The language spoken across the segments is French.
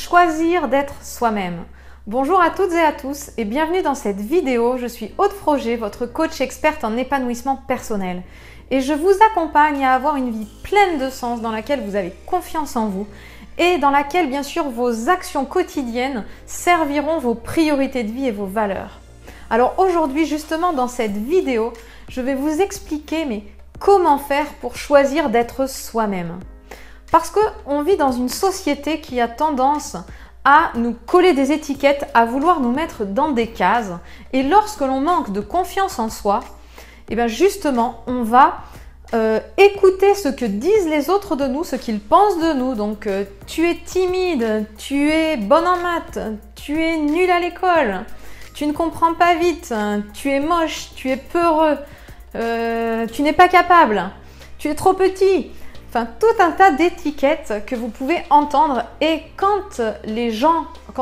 Choisir d'être soi-même. Bonjour à toutes et à tous et bienvenue dans cette vidéo. Je suis Aude Froger, votre coach experte en épanouissement personnel. Et je vous accompagne à avoir une vie pleine de sens dans laquelle vous avez confiance en vous et dans laquelle bien sûr vos actions quotidiennes serviront vos priorités de vie et vos valeurs. Alors aujourd'hui justement dans cette vidéo, je vais vous expliquer comment faire pour choisir d'être soi-même. Parce qu'on vit dans une société qui a tendance à nous coller des étiquettes, à vouloir nous mettre dans des cases. Et lorsque l'on manque de confiance en soi, et bien justement, on va écouter ce que disent les autres de nous, ce qu'ils pensent de nous. Donc, tu es timide, tu es bonne en maths, tu es nul à l'école, tu ne comprends pas vite, tu es moche, tu es peureux, tu n'es pas capable, tu es trop petit. Enfin, tout un tas d'étiquettes que vous pouvez entendre et quand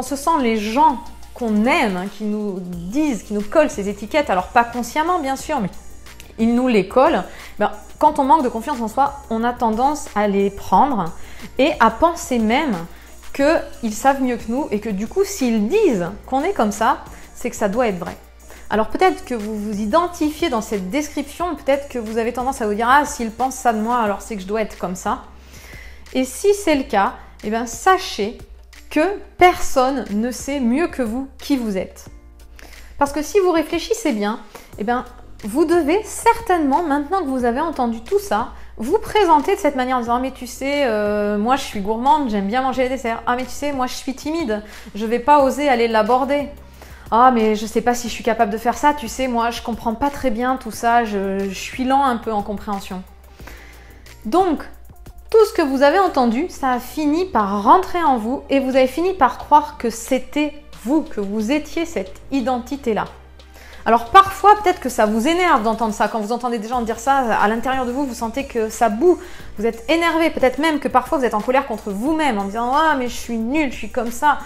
ce sont les gens qu'on aime, qui nous disent, qui nous collent ces étiquettes, alors pas consciemment bien sûr, mais ils nous les collent, quand on manque de confiance en soi, on a tendance à les prendre et à penser même qu'ils savent mieux que nous et que du coup, s'ils disent qu'on est comme ça, c'est que ça doit être vrai. Alors peut-être que vous vous identifiez dans cette description, peut-être que vous avez tendance à vous dire « Ah, s'ils pensent ça de moi, alors c'est que je dois être comme ça ». Et si c'est le cas, sachez que personne ne sait mieux que vous qui vous êtes. Parce que si vous réfléchissez bien, vous devez certainement, maintenant que vous avez entendu tout ça, vous présenter de cette manière en disant « Ah mais tu sais, moi je suis gourmande, j'aime bien manger les desserts. Ah mais tu sais, moi je suis timide, je ne vais pas oser aller l'aborder. » Ah mais je sais pas si je suis capable de faire ça, tu sais, moi je comprends pas très bien tout ça, je suis lent un peu en compréhension. Donc, tout ce que vous avez entendu, ça a fini par rentrer en vous et vous avez fini par croire que c'était vous, que vous étiez cette identité-là. Alors parfois, peut-être que ça vous énerve d'entendre ça. Quand vous entendez des gens dire ça, à l'intérieur de vous, vous sentez que ça boue. Vous êtes énervé, peut-être même que parfois vous êtes en colère contre vous-même en disant « Ah mais je suis nulle, je suis comme ça ».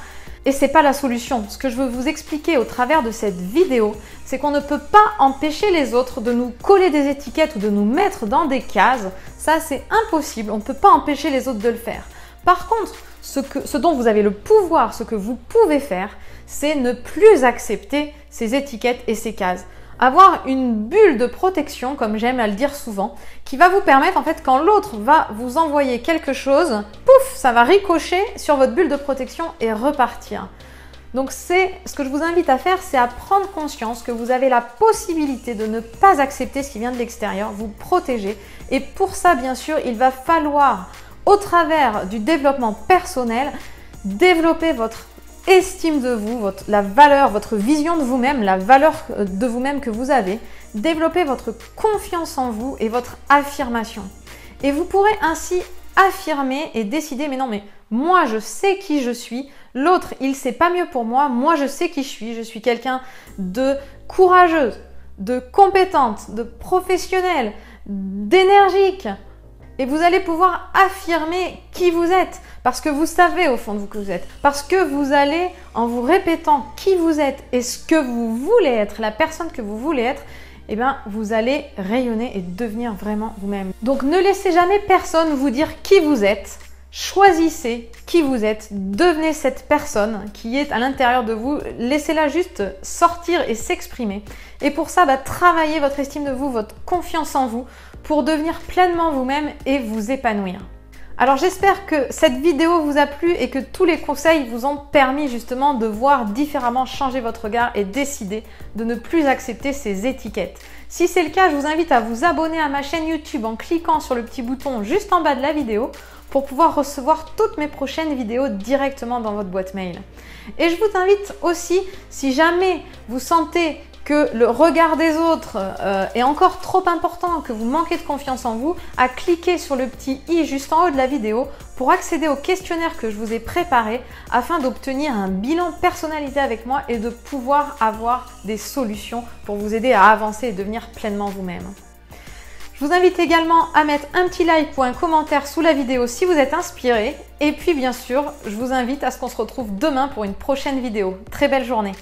Et ce n'est pas la solution. Ce que je veux vous expliquer au travers de cette vidéo, c'est qu'on ne peut pas empêcher les autres de nous coller des étiquettes ou de nous mettre dans des cases. Ça, c'est impossible. On ne peut pas empêcher les autres de le faire. Par contre, ce dont vous avez le pouvoir, ce que vous pouvez faire, c'est ne plus accepter ces étiquettes et ces cases. Avoir une bulle de protection, comme j'aime à le dire souvent, qui va vous permettre, en fait, quand l'autre va vous envoyer quelque chose, pouf, ça va ricocher sur votre bulle de protection et repartir. Donc, ce que je vous invite à faire, c'est à prendre conscience que vous avez la possibilité de ne pas accepter ce qui vient de l'extérieur, vous protéger. Et pour ça, bien sûr, il va falloir, au travers du développement personnel, développer votre estime de vous, la valeur, votre vision de vous-même, la valeur de vous-même que vous avez, développer votre confiance en vous et votre affirmation. Et vous pourrez ainsi affirmer et décider, mais non, mais moi je sais qui je suis, l'autre il sait pas mieux pour moi je sais qui je suis quelqu'un de courageuse, de compétente, de professionnelle, d'énergique. Et vous allez pouvoir affirmer qui vous êtes parce que vous savez au fond de vous que vous êtes. Parce que vous allez, en vous répétant qui vous êtes et ce que vous voulez être, la personne que vous voulez être, vous allez rayonner et devenir vraiment vous-même. Donc ne laissez jamais personne vous dire qui vous êtes. Choisissez qui vous êtes, devenez cette personne qui est à l'intérieur de vous, laissez-la juste sortir et s'exprimer. Et pour ça, travaillez votre estime de vous, votre confiance en vous pour devenir pleinement vous-même et vous épanouir. Alors j'espère que cette vidéo vous a plu et que tous les conseils vous ont permis justement de voir différemment, changer votre regard et décider de ne plus accepter ces étiquettes. Si c'est le cas, je vous invite à vous abonner à ma chaîne YouTube en cliquant sur le petit bouton juste en bas de la vidéo pour pouvoir recevoir toutes mes prochaines vidéos directement dans votre boîte mail. Et je vous invite aussi, si jamais vous sentez que le regard des autres est encore trop important, que vous manquez de confiance en vous, à cliquer sur le petit i juste en haut de la vidéo pour accéder au questionnaire que je vous ai préparé afin d'obtenir un bilan personnalisé avec moi et de pouvoir avoir des solutions pour vous aider à avancer et devenir pleinement vous-même. Je vous invite également à mettre un petit like ou un commentaire sous la vidéo si vous êtes inspiré. Et puis bien sûr, je vous invite à ce qu'on se retrouve demain pour une prochaine vidéo. Très belle journée!